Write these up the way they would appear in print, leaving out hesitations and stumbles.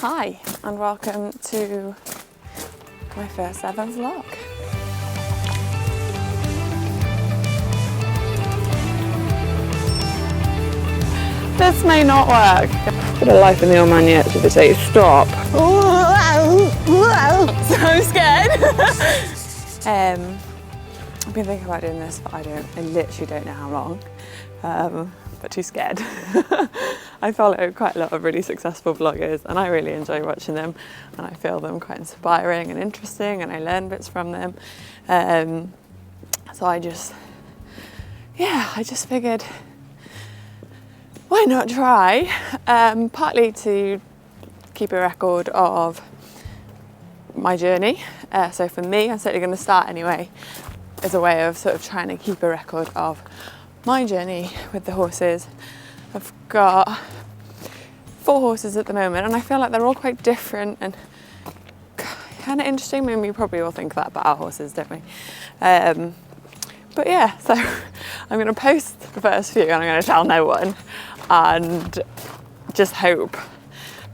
Hi and welcome to my first ever vlog. This may not work. Put a life in the old man yet should they say stop. So scared. I've been thinking about doing this, but I literally don't know how long. But too scared. I follow quite a lot of really successful vloggers and I really enjoy watching them and I feel them quite inspiring and interesting and I learn bits from them. So I just figured why not try? Partly to keep a record of my journey. So for me, I'm certainly going to start anyway, as a way of sort of trying to keep a record of my journey with the horses. I've got 4 horses at the moment and I feel like they're all quite different and kind of interesting. I mean, we probably all think that about our horses, don't we? But yeah, so I'm going to post the first few and I'm going to tell no one and just hope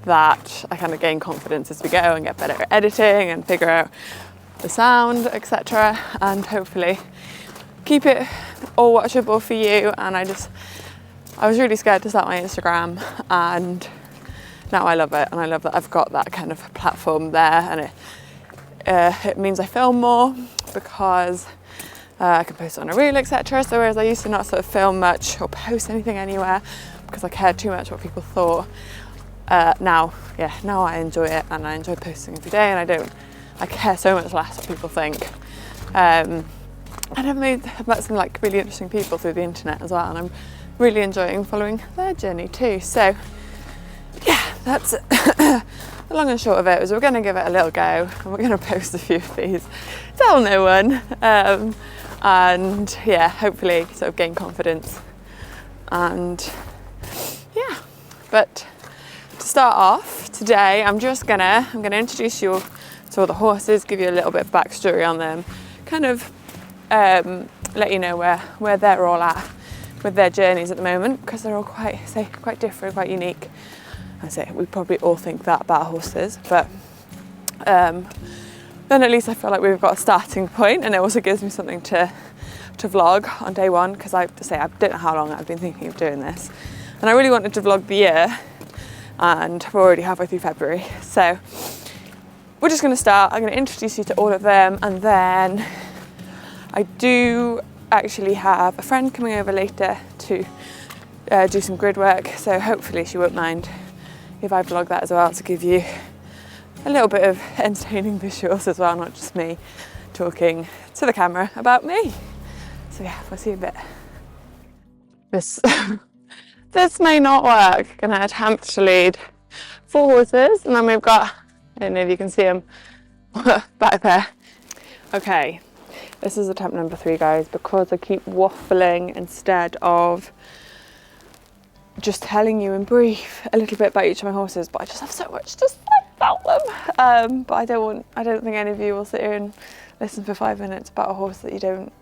that I kind of gain confidence as we go and get better at editing and figure out the sound, etc. and hopefully keep it all watchable for you. And I was really scared to start my Instagram and now I love it and I love that I've got that kind of platform there and it means I film more because I can post on a reel, etc. So whereas I used to not sort of film much or post anything anywhere because I cared too much what people thought, now I enjoy it and I enjoy posting every day and I care so much less what people think. And I've met some like really interesting people through the internet as well and I'm really enjoying following their journey too. So yeah, that's the long and short of it is we're going to give it a little go and we're going to post a few of these, tell no one, and yeah, hopefully sort of gain confidence. And yeah, but to start off today I'm going to introduce you to all the horses, give you a little bit of backstory on them, kind of let you know where they're all at with their journeys at the moment, because they're all quite different, quite unique. I say we probably all think that about horses, but then at least I feel like we've got a starting point, and it also gives me something to vlog on day one, because I have to say I don't know how long I've been thinking of doing this, and I really wanted to vlog the year, and we're already halfway through February, so we're just going to start. I'm going to introduce you to all of them, and then I do actually have a friend coming over later to do some grid work, so hopefully she won't mind if I vlog that as well, to give you a little bit of entertaining visuals as well, not just me talking to the camera about me. So yeah, we'll see a bit. This may not work. I'm going to attempt to lead 4 horses, and then we've got, I don't know if you can see them back there. Okay, this is attempt number 3, guys, because I keep waffling instead of just telling you in brief a little bit about each of my horses, but I just have so much to say about them. But I don't think any of you will sit here and listen for 5 minutes about a horse that you don't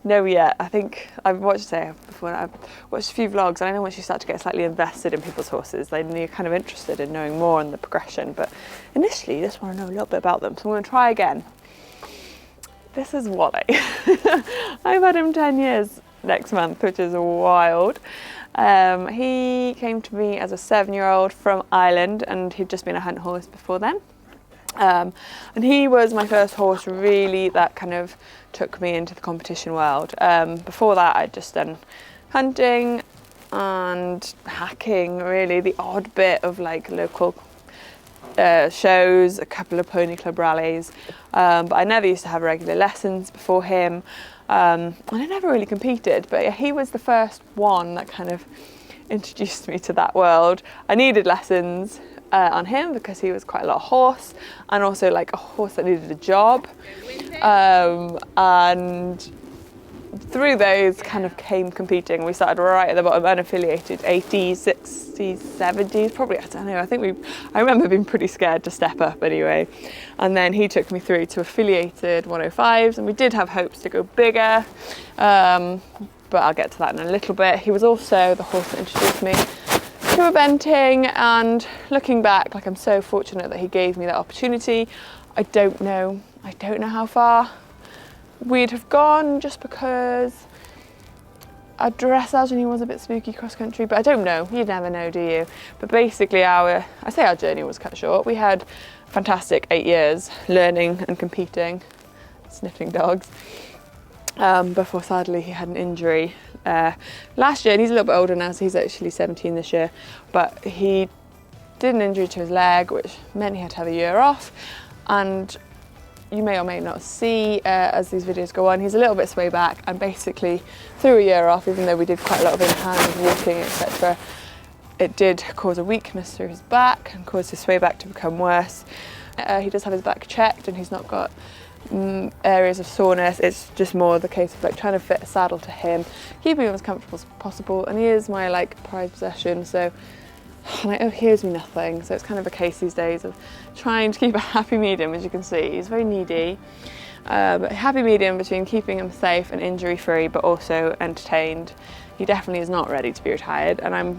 know yet. I think I've watched a few vlogs, and I know once you start to get slightly invested in people's horses, then you're kind of interested in knowing more on the progression. But initially, you just want to know a little bit about them. So I'm going to try again. This is Wally. I've had him 10 years next month, which is wild. He came to me as a 7-year-old from Ireland, and he'd just been a hunt horse before then. And he was my first horse really that kind of took me into the competition world. Before that I'd just done hunting and hacking, really, the odd bit of like local shows, a couple of pony club rallies, but I never used to have regular lessons before him, and I never really competed, but yeah, he was the first one that kind of introduced me to that world. I needed lessons on him because he was quite a lot of horse, and also like a horse that needed a job, and through those kind of came competing. We started right at the bottom, unaffiliated, 80s, 60s, 70s, probably, I don't know, I remember being pretty scared to step up anyway. And then he took me through to affiliated 105s, and we did have hopes to go bigger, but I'll get to that in a little bit. He was also the horse that introduced me to eventing, and looking back, like, I'm so fortunate that he gave me that opportunity. I don't know how far we'd have gone, just because our dressage and he was a bit spooky cross country, but I don't know, you never know, do you? But basically I say our journey was cut short. We had a fantastic 8 years learning and competing, sniffing dogs, before sadly he had an injury last year, and he's a little bit older now, so he's actually 17 this year, but he did an injury to his leg, which meant he had to have a year off. And you may or may not see as these videos go on, he's a little bit sway back, and basically through a year off, even though we did quite a lot of in-hand walking, etc., it did cause a weakness through his back and caused his sway back to become worse. He does have his back checked and he's not got areas of soreness. It's just more the case of like trying to fit a saddle to him, keeping him as comfortable as possible, and he is my like prized possession, so, and he owes me nothing, so it's kind of a case these days of trying to keep a happy medium. As you can see, he's very needy, but a happy medium between keeping him safe and injury free but also entertained. He definitely is not ready to be retired, and I'm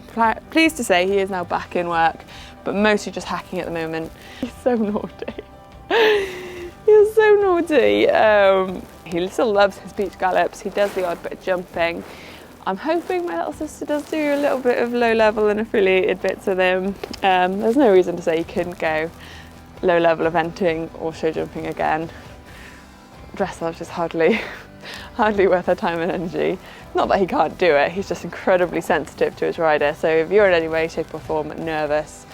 pleased to say he is now back in work, but mostly just hacking at the moment. He's so naughty. He's so naughty. He still loves his beach gallops. He does the odd bit of jumping. I'm hoping my little sister does do a little bit of low level and affiliated bits with him. There's no reason to say he couldn't go low level eventing or show jumping again. Dressage is hardly worth her time and energy. Not that he can't do it, he's just incredibly sensitive to his rider. So if you're in any way, shape or form nervous,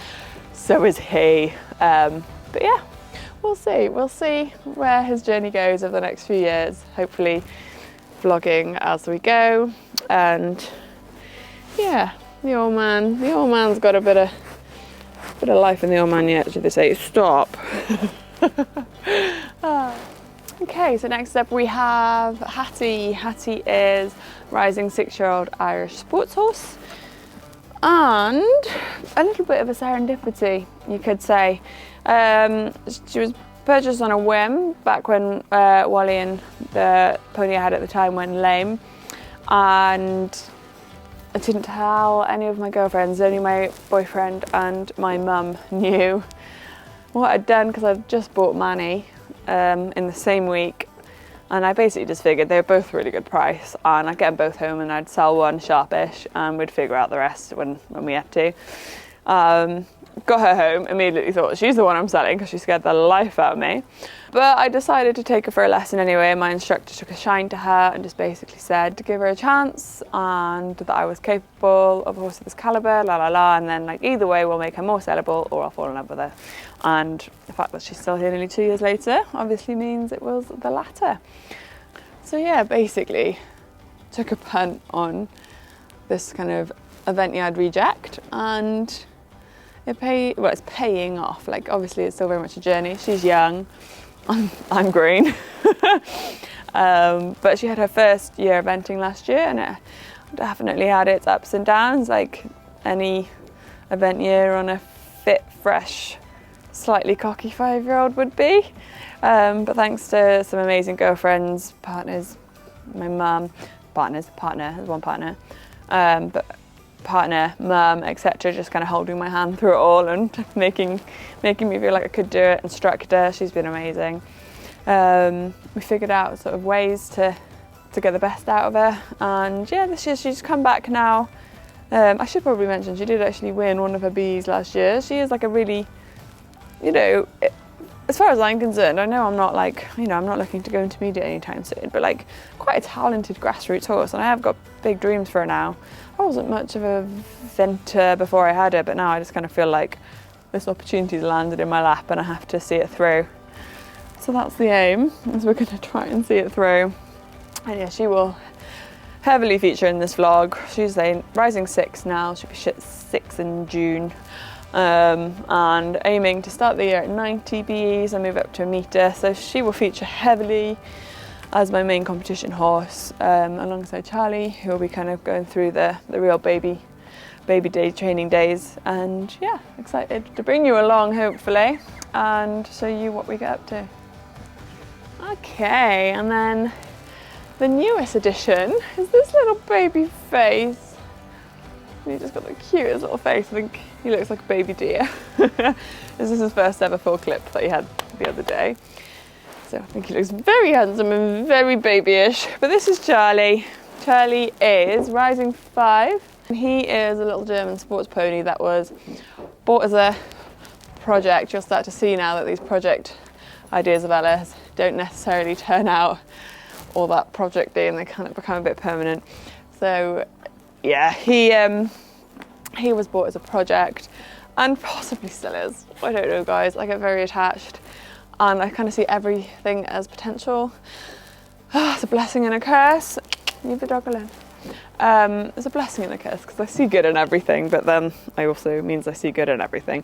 so is he. But yeah, we'll see where his journey goes over the next few years. Hopefully vlogging as we go, and yeah, the old man's got a bit of life in the old man yet, should they say. Stop. Okay, so next up we have Hattie. Hattie is rising 6-year-old Irish sports horse, and a little bit of a serendipity, you could say. She was purchased on a whim back when Wally and the pony I had at the time went lame, and I didn't tell any of my girlfriends. Only my boyfriend and my mum knew what I'd done, because I'd just bought Manny in the same week, and I basically just figured they were both a really good price, and I'd get them both home and I'd sell one sharpish and we'd figure out the rest when we had to. Got her home, immediately thought she's the one I'm selling because she scared the life out of me. But I decided to take her for a lesson anyway, and my instructor took a shine to her and just basically said to give her a chance and that I was capable of a horse of this calibre, la la la, and then like either way we'll make her more sellable or I'll fall in love with her. And the fact that she's still here nearly 2 years later obviously means it was the latter. So yeah, basically took a punt on this kind of event yard reject, and it's paying off. Like obviously it's still very much a journey. She's young, I'm green. But she had her first year eventing last year, and it definitely had its ups and downs, like any event year on a fit, fresh, slightly cocky 5-year-old would be. But thanks to some amazing girlfriends, partners, my mum, there's one partner, but partner, mum, etc., just kind of holding my hand through it all and making me feel like I could do it. Instructor, she's been amazing. We figured out sort of ways to get the best out of her, and yeah, this year she's come back now. I should probably mention she did actually win one of her Bs last year. She is like a really, as far as I'm concerned, I know I'm not like, I'm not looking to go intermediate anytime soon, but like quite a talented grassroots horse, and I have got big dreams for her now. I wasn't much of a venter before I had her, but now I just kind of feel like this opportunity's landed in my lap and I have to see it through. So that's the aim, is we're going to try and see it through. And yeah, she will heavily feature in this vlog. She's a rising 6 now, she'll be 6 in June. And aiming to start the year at 90 BEs and move up to a metre, so she will feature heavily as my main competition horse, alongside Charlie, who will be kind of going through the real baby day training days. And yeah, excited to bring you along hopefully and show you what we get up to. Okay, and then the newest addition is this little baby face. And he's just got the cutest little face. I think he looks like a baby deer. This is his first ever full clip that he had the other day. So I think he looks very handsome and very babyish. But this is Charlie. Charlie is rising 5. And he is a little German sports pony that was bought as a project. You'll start to see now that these project ideas of Ella's don't necessarily turn out all that project-y, and they kind of become a bit permanent. So yeah, he was bought as a project and possibly still is. I don't know, guys. I get very attached and I kind of see everything as potential. It's a blessing and a curse. Leave the dog alone. It's a blessing and a curse because I see good in everything, but then I also means I see good in everything.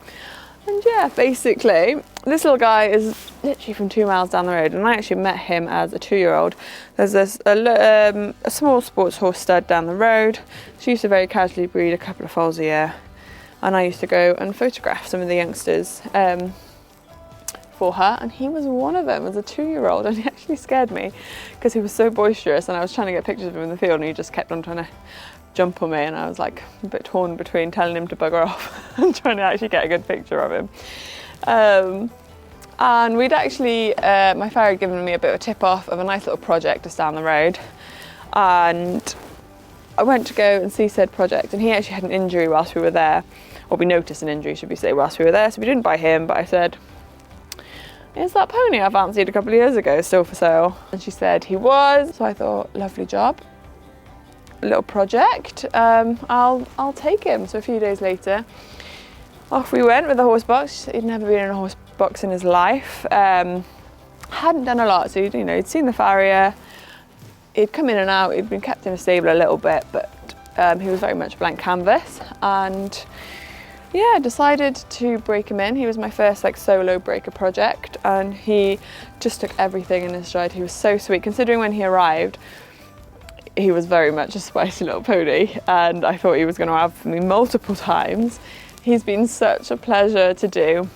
And yeah, basically, this little guy is literally from 2 miles down the road, and I actually met him as a 2-year-old. There's a small sports horse stud down the road. She used to very casually breed a couple of foals a year, and I used to go and photograph some of the youngsters for her, and he was one of them as a 2-year-old, and he actually scared me because he was so boisterous, and I was trying to get pictures of him in the field and he just kept on trying to jump on me, and I was like a bit torn between telling him to bugger off and trying to actually get a good picture of him. And we'd actually, my father had given me a bit of a tip off of a nice little project just down the road, and I went to go and see said project, and he actually had an injury whilst we were there, or we noticed an injury, should we say, whilst we were there, so we didn't buy him, but I said, is that pony I fancied a couple of years ago still for sale? And she said he was, so I thought, lovely job. A little project, I'll take him. So a few days later, off we went with the horse box. He'd never been in a horse box in his life. Hadn't done a lot, so he'd seen the farrier. He'd come in and out. He'd been kept in a stable a little bit, but he was very much blank canvas. And yeah, decided to break him in. He was my first solo breaker project, and he just took everything in his stride. He was so sweet, considering when he arrived, he was very much a spicy little pony, and I thought he was going to have me multiple times. He's been such a pleasure to do,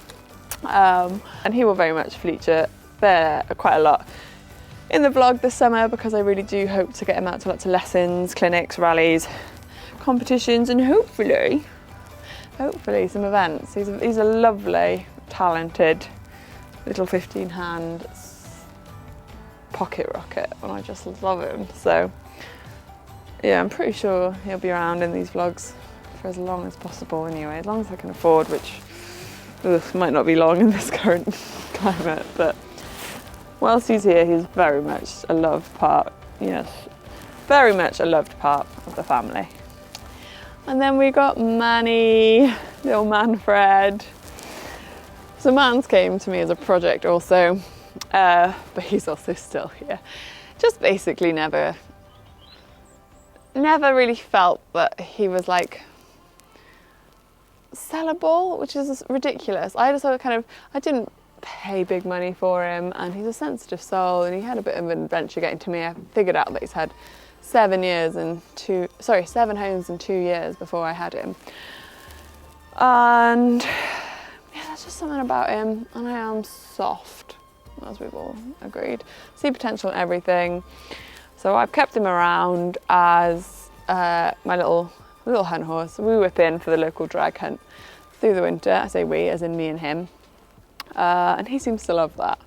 and he will very much feature there quite a lot in the vlog this summer, because I really do hope to get him out to lots of lessons, clinics, rallies, competitions, and hopefully some events. He's a lovely, talented little 15-hand pocket rocket, and I just love him. So yeah, I'm pretty sure he'll be around in these vlogs for as long as possible anyway, as long as I can afford, which might not be long in this current climate, but whilst he's here, he's very much a loved part, yes, very much a loved part of the family. And then we got Manny, little Manfred. So Mans came to me as a project also, but he's also still here. Just basically never really felt that he was sellable, which is ridiculous. I didn't pay big money for him, and he's a sensitive soul, and he had a bit of an adventure getting to me. I figured out that he's had 7 homes in 2 years before I had him. And yeah, there's just something about him, and I am soft, as we've all agreed. See potential in everything. So I've kept him around as my little hunt horse. We whip in for the local drag hunt through the winter. I say we, as in me and him. And he seems to love that.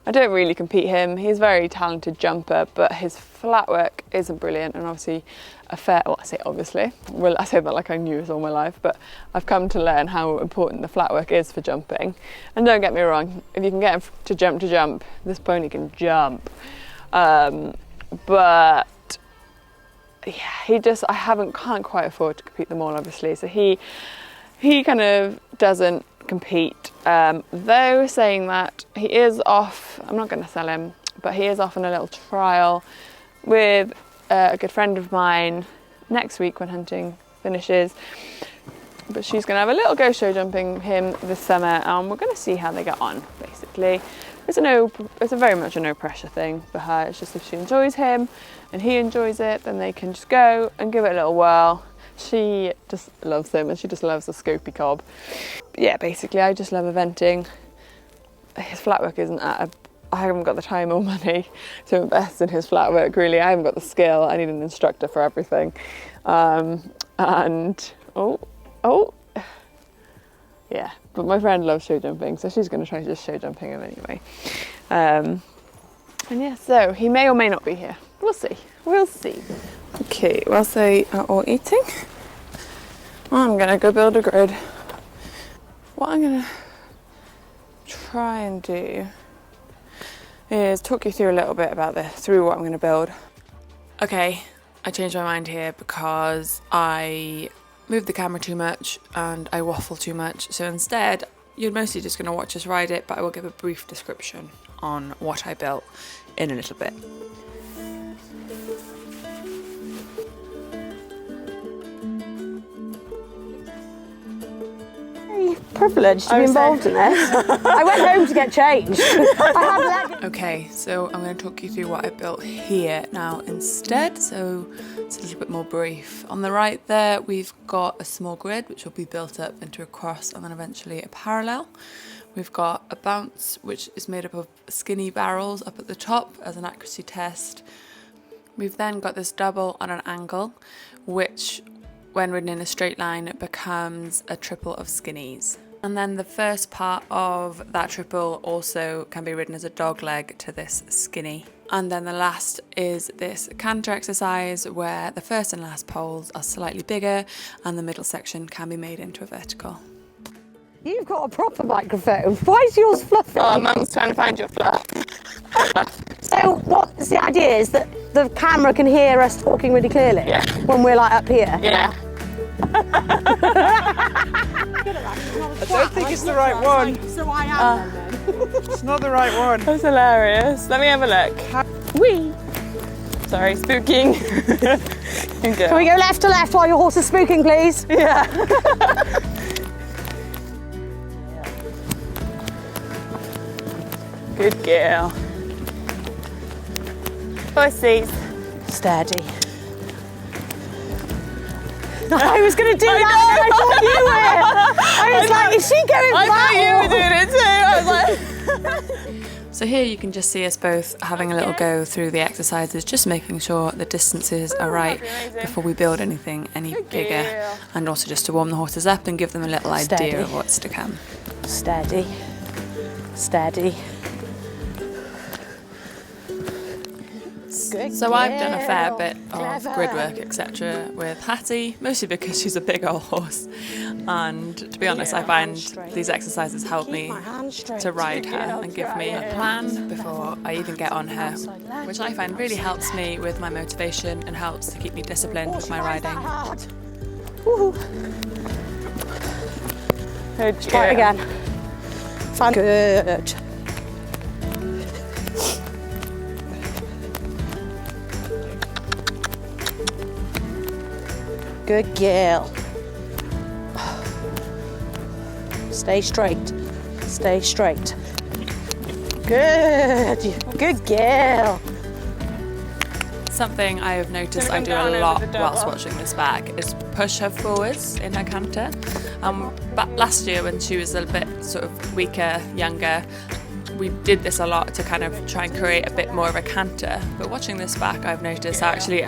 I don't really compete him. He's a very talented jumper, but his flat work isn't brilliant, and obviously I say obviously, well, I say that like I knew it all my life, but I've come to learn how important the flat work is for jumping. And don't get me wrong, if you can get him to jump, this pony can jump. But yeah, I can't quite afford to compete them all, obviously. So he kind of doesn't compete, though saying that he is off, I'm not going to sell him, but he is off on a little trial with a good friend of mine next week when hunting finishes, but she's going to have a little go show jumping him this summer, and we're going to see how they get on. Basically, it's a very much a no pressure thing for her. It's just if she enjoys him and he enjoys it, then they can just go and give it a little whirl. She just loves him, and she just loves the scopy cob. Yeah, basically I just love eventing. His flat work isn't I haven't got the time or money to invest in his flat work, really. I haven't got the skill. I need an instructor for everything. And Oh, oh. Yeah, but my friend loves show jumping, so she's going to try just show jumping him anyway. And yeah, so he may or may not be here. We'll see. We'll see. Okay, whilst they are all eating, I'm going to go build a grid. What I'm going to try and do is talk you through a little bit about through what I'm going to build. Okay, I changed my mind here because I moved the camera too much and I waffle too much. So instead, you're mostly just going to watch us ride it, but I will give a brief description on what I built in a little bit. Privileged to be involved in this. I went home to get changed. Okay, so I'm going to talk you through what I built here now instead, so it's a little bit more brief. On the right there, we've got a small grid which will be built up into a cross and then eventually a parallel. We've got a bounce which is made up of skinny barrels up at the top as an accuracy test. We've then got this double on an angle, which when ridden in a straight line becomes a triple of skinnies. And then the first part of that triple also can be ridden as a dog leg to this skinny. And then the last is this canter exercise where the first and last poles are slightly bigger and the middle section can be made into a vertical. You've got a proper microphone. Why is yours fluffy? Oh, Mum's trying to find your fluff. So what's the idea is that the camera can hear us talking really clearly when we're like up here? Yeah. I don't think it's the right one. So I am then. It's not the right one. That's hilarious. Let me have a look. Whee! Sorry, spooking. Can we go left to left while your horse is spooking, please? Yeah. Good girl. Pussies. Steady. I was going to do that and I thought you were. I was like, is she going I thought you were doing it too. I was like... So here you can just see us both having a little go through the exercises, just making sure the distances are right before we build anything any bigger, and also just to warm the horses up and give them a little idea of what's to come. Steady. Steady. Good So I've done a fair bit of Clever. grid work, etc. with Hattie, mostly because she's a big old horse. And to be honest, I find these exercises help me to ride her and give me a plan before I even get on her, which I find really helps me with my motivation and helps to keep me disciplined with my riding. Good. Try it again. Fun. Good. Good girl. Stay straight. Stay straight. Good. Good girl. Something I have noticed I do a lot whilst watching this back is push her forwards in her canter. But last year when she was a bit sort of weaker, younger, we did this a lot to kind of try and create a bit more of a canter. But watching this back, I've noticed actually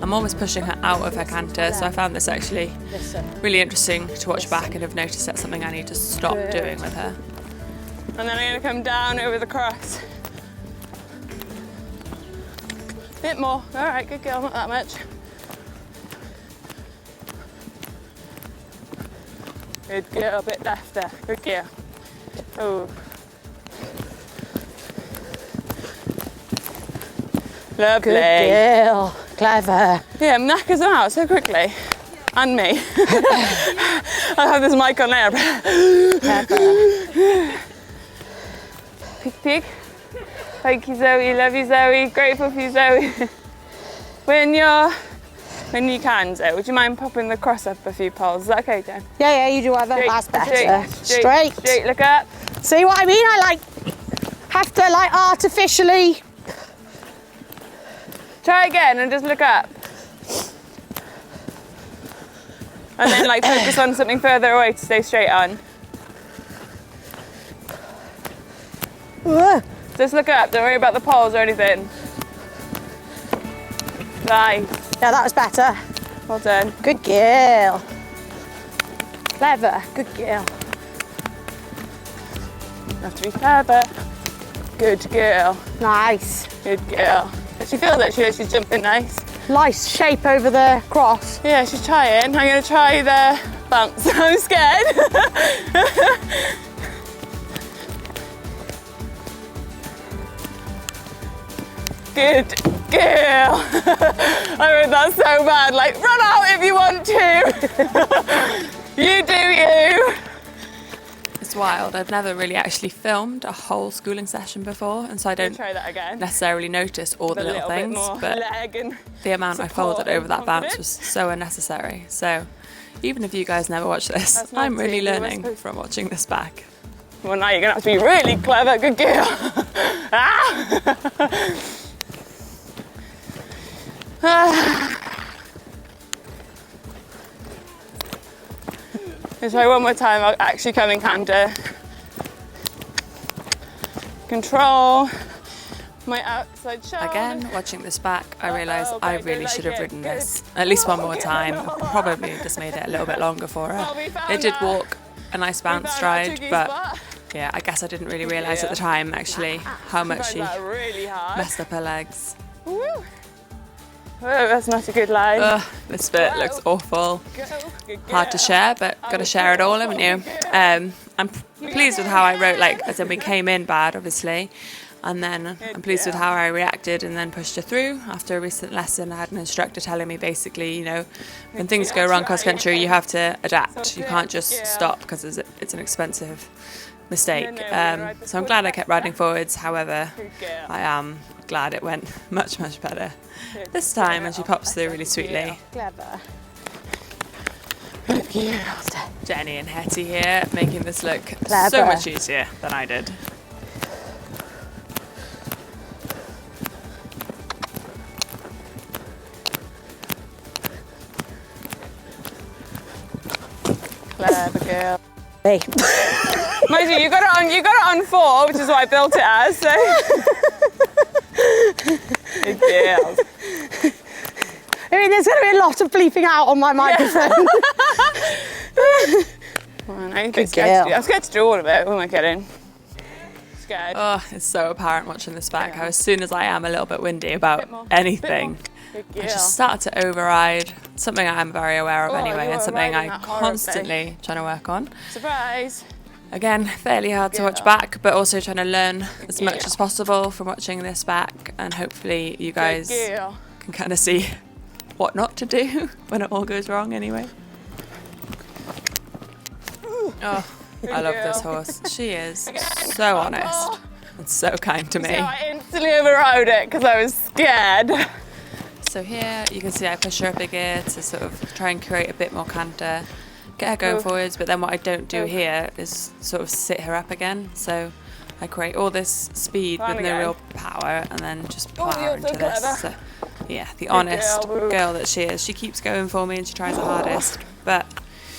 I'm almost pushing her out of her canter, so I found this actually really interesting to watch back and have noticed that's something I need to stop doing with her. And then I'm going to come down over the cross. Bit more. All right, good girl, not that much. Good girl, bit left there. Good girl. Oh. Lovely. Good girl. Clever. Yeah, knackers them out so quickly. And me. I have this mic on there. Clever. Pig, pig. Thank you, Zoe. Love you, Zoe. Grateful for you, Zoe. When you can, Zoe, would you mind popping the cross up a few poles? Is that okay, Jen? Yeah, you do whatever. Straight, That's better. straight. Straight, look up. See what I mean? I have to artificially. Try again and just look up. And then focus on something further away to stay straight on. Just look up, don't worry about the poles or anything. Nice. Yeah, that was better. Well done. Good girl. Clever. Good girl. You have to be clever. Good girl. Nice. Good girl. She feels like she's jumping nice. Nice shape over the cross. Yeah, she's trying. I'm going to try the bounce. I'm scared. Good girl. I mean, that's so bad. Like, run out if you want to. You do you. It's wild. I've never really actually filmed a whole schooling session before, and so I don't try that again. necessarily notice all the little bit things, more but leg and the amount I support folded over and that bounce was confidence. so unnecessary. So even if you guys never watch this, That's not I'm really tea, you were learning supposed- from watching this back. Well, now you're gonna have to be really clever. Good girl. Let's try one more time. I'll actually come in canter. Control my outside shoulder. Again, watching this back, I realised Uh-oh, I babe, really like should have it. ridden Good. this at least one more Good. time. Probably just made it a little bit longer for her. Oh, we found It did that. walk a nice bounce Found that stride, tricky but spot. yeah, I guess I didn't really realise at the Yeah. time actually how much Found she that really hard. messed up her legs. Woo. Oh, that's not a good line. Ugh, this bit Wow. looks awful. Go, good Hard to girl. share, but got to share it all, haven't you? I'm pleased with how I wrote, like, as in we came in bad, obviously, and then I'm pleased with how I reacted and then pushed her through. After a recent lesson, I had an instructor telling me basically, you know, when things go wrong cross country, you have to adapt. You can't just stop because it's an expensive mistake. So I'm glad I kept riding forwards. However, Good girl. I am glad it went much, much better this time, and she pops through really sweetly. Clever. Good girl. Jenny and Hetty here, making this look Clever. so much easier than I did. Clever girl. Hey. Mind you, you got it on 4, which is what I built it as. So. Good girl. I mean, there's going to be a lot of bleeping out on my microphone. Well, I'm Good scared girl. I'm scared to do all of it. Who am I kidding? Scared. Oh, it's so apparent watching this back how as soon as I am a little bit windy about Bit more, anything, Good girl. I just start to override. Something I'm very aware of Oh, anyway, you and are something riding I that horribly. constantly trying to work on. Surprise. Again, fairly hard to watch girl. back, but also trying to learn as much girl. as possible from watching this back, and hopefully you guys Good girl. can kind of see what not to do when it all goes wrong anyway. Oh, I love this girl. horse. She is so honest and so kind to me. So I instantly overrode it because I was scared. So here you can see I push her up a gear to sort of try and create a bit more canter, get her going forwards, but then what I don't do here is sort of sit her up again. So I create all this speed Fine with no again. real power and then just plow her you're so into this. clever. So, yeah, the honest girl. girl that she is. She keeps going for me and she tries her hardest, but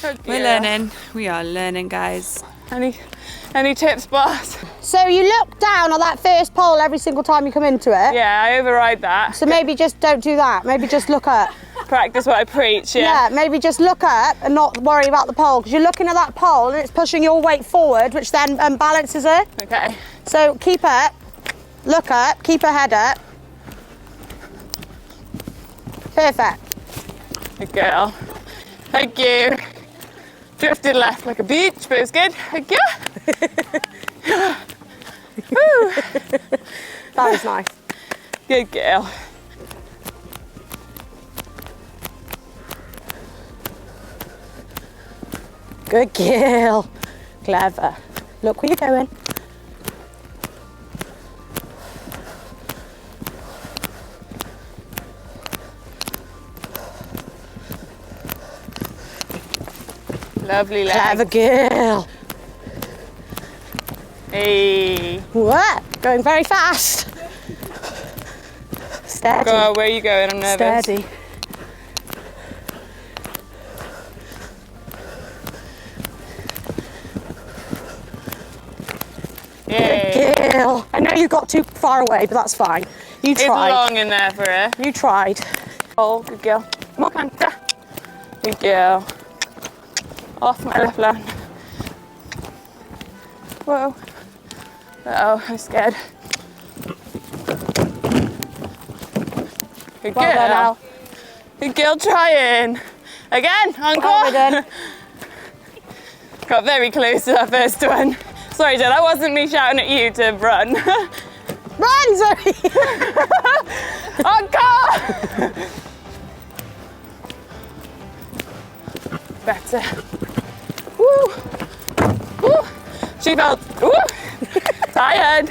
Good we're girl. learning. We are learning, guys. Any tips, boss? So you look down on that first pole every single time you come into it. Yeah, I override that. So maybe just don't do that. Maybe just look up. Practice what I preach, Yeah, maybe just look up and not worry about the pole, because you're looking at that pole and it's pushing your weight forward, which then balances her. Okay. So keep up, look up, keep her head up. Perfect. Good girl. Thank you. Drifted left like a beach, but it was good. Thank you. Woo. That was nice. Good girl. Good girl. Clever. Look where you're going. Lovely leg. Clever girl. Hey. What? Going very fast. Steady. Go, where are you going? I'm nervous. Steady. Yay. Girl. I know you got too far away, but that's fine. You It's tried. long in there for her. You tried. Oh, good girl. More canter. Good girl. Off my left leg. Whoa. Uh-oh, I'm scared. Good Well done, girl. Al. Good girl trying. Again, encore. Well done. Got very close to that first one. Sorry, Jen, that wasn't me shouting at you to run. Run, Zoe! Encore! Better. Woo! Woo! She felt, woo! Tired.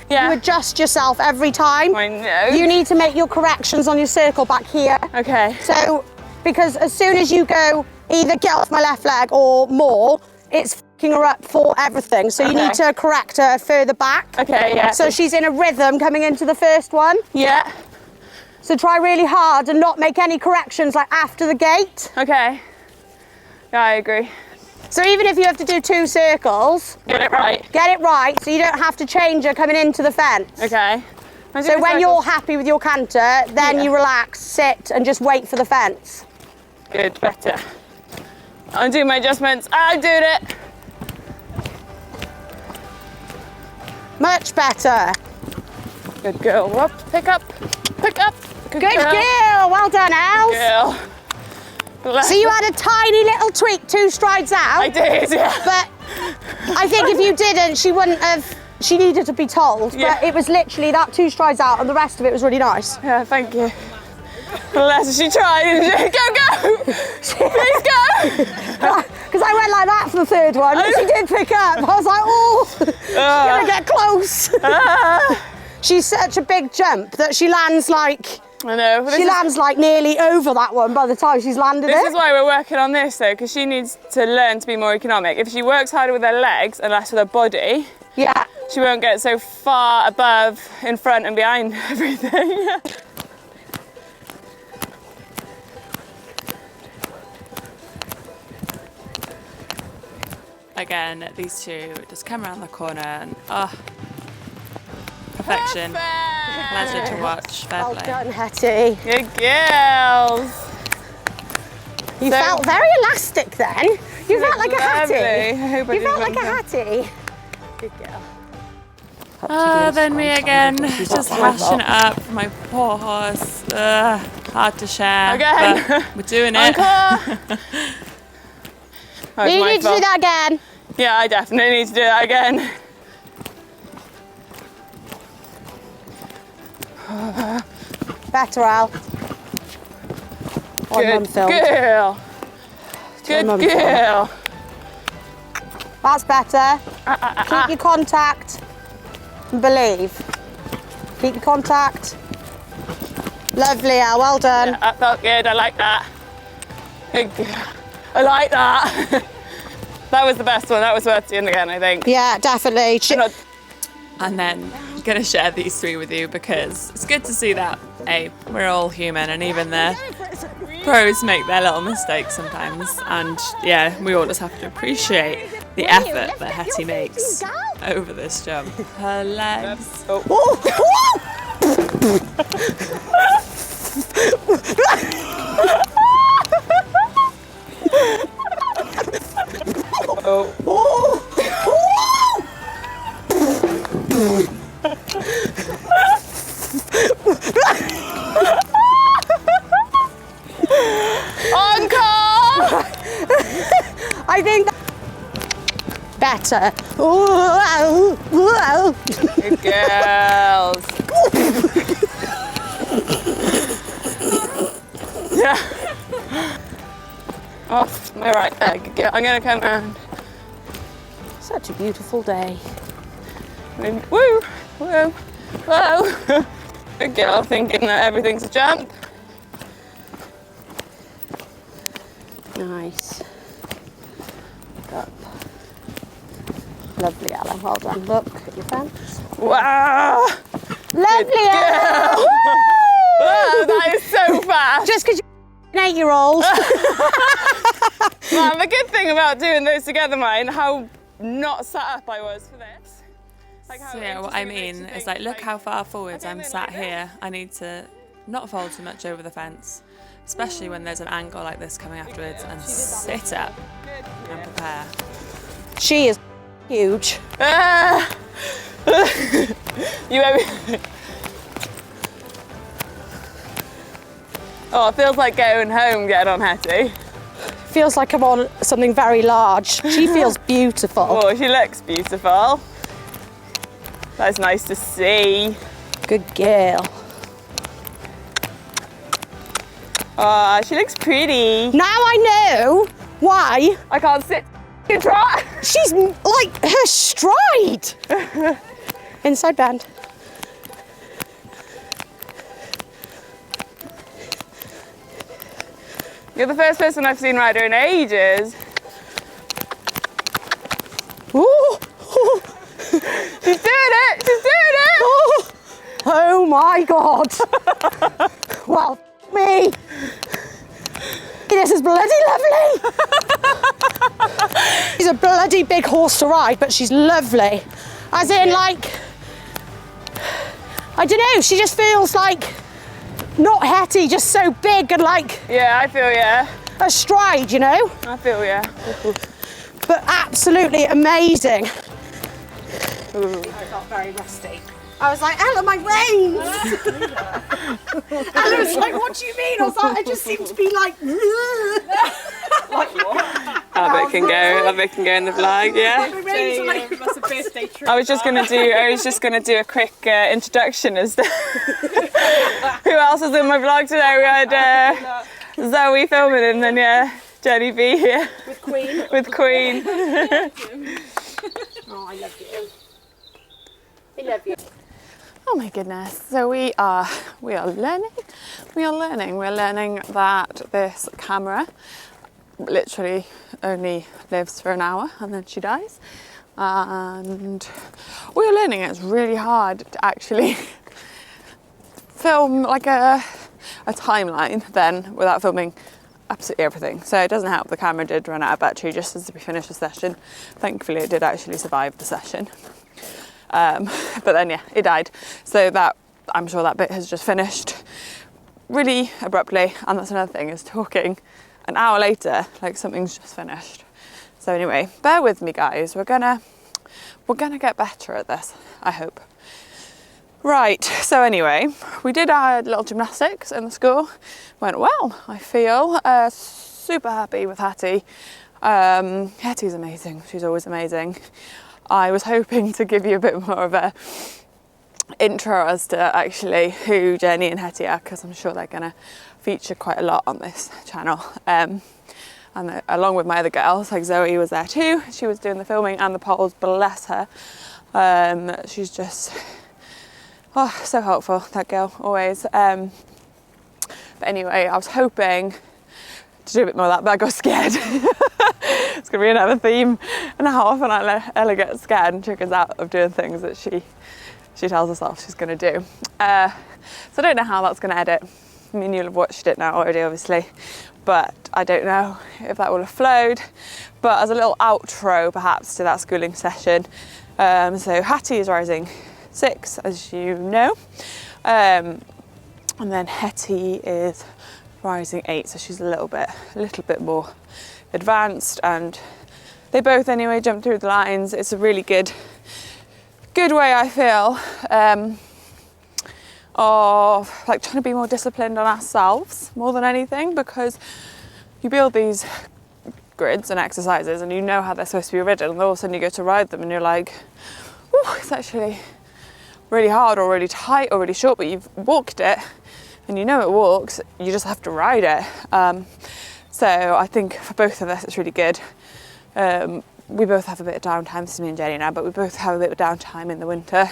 Yeah. You adjust yourself every time. I know. You need to make your corrections on your circle back here. Okay. So, because as soon as you go either get off my left leg or more, it's f***ing her up for everything. So you Okay. need to correct her further back. Okay, yeah. So she's in a rhythm coming into the first one. Yeah. So try really hard and not make any corrections like after the gate. Okay. Yeah, I agree. So even if you have to do 2 circles, Get it right. get it right so you don't have to change her coming into the fence. Okay. So when you're happy with your canter, then Yeah. you relax, sit and just wait for the fence. Good, better. I'm doing my adjustments. I'm doing it. Much better. Good girl. Whoop. Pick up. Pick up. Good girl. Well done, Els. Girl. So you had a tiny little tweak 2 strides out. I did, yeah. But I think if you didn't, she wouldn't have. She needed to be told. Yeah. But it was literally that 2 strides out, and the rest of it was really nice. Yeah, thank you. Unless she tried. Go, go. Please go. Because I went like that for the 3rd one, but she did pick up. I was like, oh, she's gonna get close. She's such a big jump that she lands like. I know. She lands like nearly over that one by the time she's landed This it. is why we're working on this though, because she needs to learn to be more economic. If she works harder with her legs and less with her body, Yeah. she won't get so far above, in front and behind everything. Again, these two just come around the corner and perfection. Pleasure to watch. Fair Well play. done, Hetty. Good girls. You So- felt very elastic then. You felt like a Lovely. hattie. I hope I You did felt like a well. hattie. Good girl. Then me again, just hashing it up for my poor horse. Hard to share. Again. But we're doing it. Encore. That was You my need to fault. do that again. Yeah, I definitely need to do that again. Better, Al. On mum Good film. girl. Good mum girl. That's better. Keep your contact and believe. Keep your contact. Lovely, Al. Well done. Yeah, that felt good. I like that. Good girl. I like that. That was the best one. That was worth doing again, I think. Yeah, definitely. Not- And then I'm going to share these 3 with you because it's good to see that, hey, we're all human and even the pros make their little mistakes sometimes. And yeah, we all just have to appreciate the effort that Hetty makes over this jump. Her legs. Encore! I think better. Ooh, ooh. Good girls. Yeah. Off my right leg. Good girl. I'm going to come round. Such a beautiful day. Woo! Whoa! Whoa! Good girl, thinking that everything's a jump. Nice. Up. Lovely, Alan. Well done. Look at your fence. Wow! Lovely, Alan. Girl. Wow, that is so fast. Just because you're an 8-year-old. Man, the good thing about doing those together, mine, how not set up I was for this. Like how So yeah, it what just I makes mean you is think, like, look how far forwards okay, I'm then sat like this. here. I need to not fold too much over the fence. especially when there's an angle like this coming afterwards, and sit up and prepare. She is huge. You made me. Oh, it feels like going home getting on Hetty. Feels like I'm on something very large. She feels beautiful. Oh, she looks beautiful. That's nice to see. Good girl. Oh, she looks pretty. Now I know why I can't sit and trot. she's like her stride. Inside bend. You're the first person I've seen ride her in ages. Ooh. She's doing it! She's doing it! Oh my God. Well, me. This is bloody lovely. She's a bloody big horse to ride, but she's lovely. As in, like, I don't know, she just feels like not Hetty, just so big and like Yeah, I feel yeah. a stride, you know? I feel yeah. But absolutely amazing. Ooh. I felt very rusty. I was like, Ella, my reins! Ella was like, what do you mean? I was like, I just seem to be like... That bit can go in the vlog, yeah. That's a birthday treat. I was just gonna do a quick introduction as to who else was in my vlog today. We had Zoe filming and then Jenny B here. With Queen. With Queen. Oh, I love you. I love you. Oh my goodness. So we are learning that this camera literally only lives for an hour and then she dies. And we are learning it's really hard to actually film like a timeline then without filming absolutely everything. So it doesn't help the camera did run out of battery just as we finished the session. Thankfully it did actually survive the session. But then it died. So that I'm sure that bit has just finished really abruptly, and that's another thing is talking an hour later like something's just finished. So anyway, bear with me guys, we're gonna get better at this, I hope. Right, so anyway, we did our little gymnastics in the school. Went well, I feel. Super happy with Hattie. Hattie's amazing, she's always amazing. I was hoping to give you a bit more of a intro as to actually who Jenny and Hetty are, because I'm sure they're going to feature quite a lot on this channel. And along with my other girls, like Zoe was there too. She was doing the filming and the polls, bless her. She's just, so helpful, that girl, always. But anyway, I was hoping to do a bit more of that, but I got scared. It's going to be another theme, and how often Ella gets scared and triggers out of doing things that she tells herself she's going to do. So I don't know how that's going to edit. I mean, you'll have watched it now already, obviously, but I don't know if that will have flowed. But as a little outro, perhaps, to that schooling session, so Hattie is rising 6, as you know, and then Hetty is rising 8, so she's a little bit more advanced, and they both anyway jump through the lines. It's a really good way, I feel, of like trying to be more disciplined on ourselves more than anything, because you build these grids and exercises and you know how they're supposed to be ridden, and all of a sudden you go to ride them and you're like, oh, it's actually really hard or really tight or really short, but you've walked it and you know it walks, you just have to ride it. So I think for both of us it's really good. We both have a bit of downtime, this is me and Jenny now, but we both have a bit of downtime in the winter,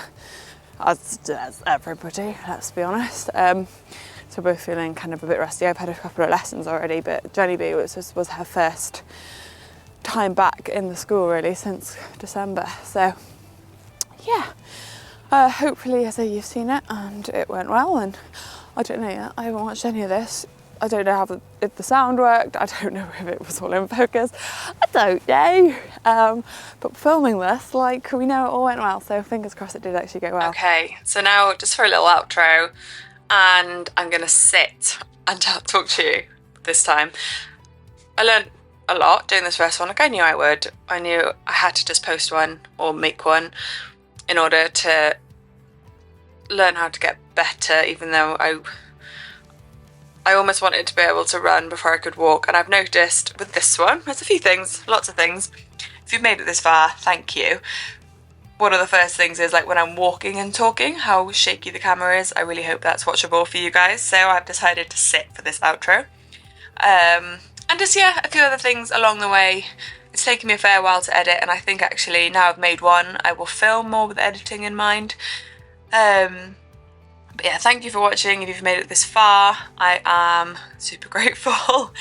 as does everybody, let's be honest. So we're both feeling kind of a bit rusty. I've had a couple of lessons already, but Jenny B was her first time back in the school really since December. So yeah, hopefully as you've seen it and it went well, and I don't know yet, I haven't watched any of this. I don't know if the sound worked, I don't know if it was all in focus, I don't know. But filming this, like, we know it all went well, so fingers crossed it did actually go well. Okay, so now just for a little outro, and I'm gonna sit and talk to you this time. I learned a lot doing this first one, like I knew I would. I knew I had to just post one or make one in order to learn how to get better, even though I almost wanted to be able to run before I could walk. And I've noticed with this one, there's a few things, lots of things. If you've made it this far, thank you. One of the first things is like when I'm walking and talking, how shaky the camera is. I really hope that's watchable for you guys. So I've decided to sit for this outro. And just, yeah, a few other things along the way. It's taken me a fair while to edit, and I think actually now I've made one, I will film more with editing in mind. But yeah, thank you for watching. If you've made it this far, I am super grateful.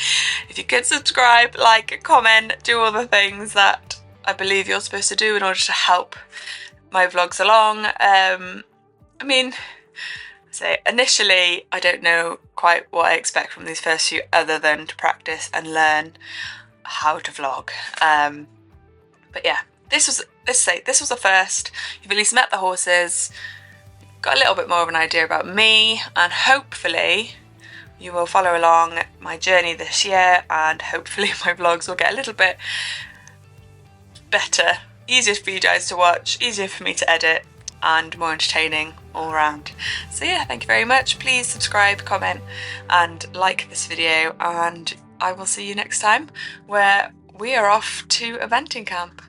If you could subscribe, like, comment, do all the things that I believe you're supposed to do in order to help my vlogs along. I mean, so initially I don't know quite what I expect from these first few other than to practice and learn how to vlog. But yeah, this was the first. You've at least met the horses, got a little bit more of an idea about me, and hopefully you will follow along my journey this year, and hopefully my vlogs will get a little bit better, easier for you guys to watch, easier for me to edit, and more entertaining all around. So yeah, thank you very much. Please subscribe, comment, and like this video, and I will see you next time where we are off to eventing camp.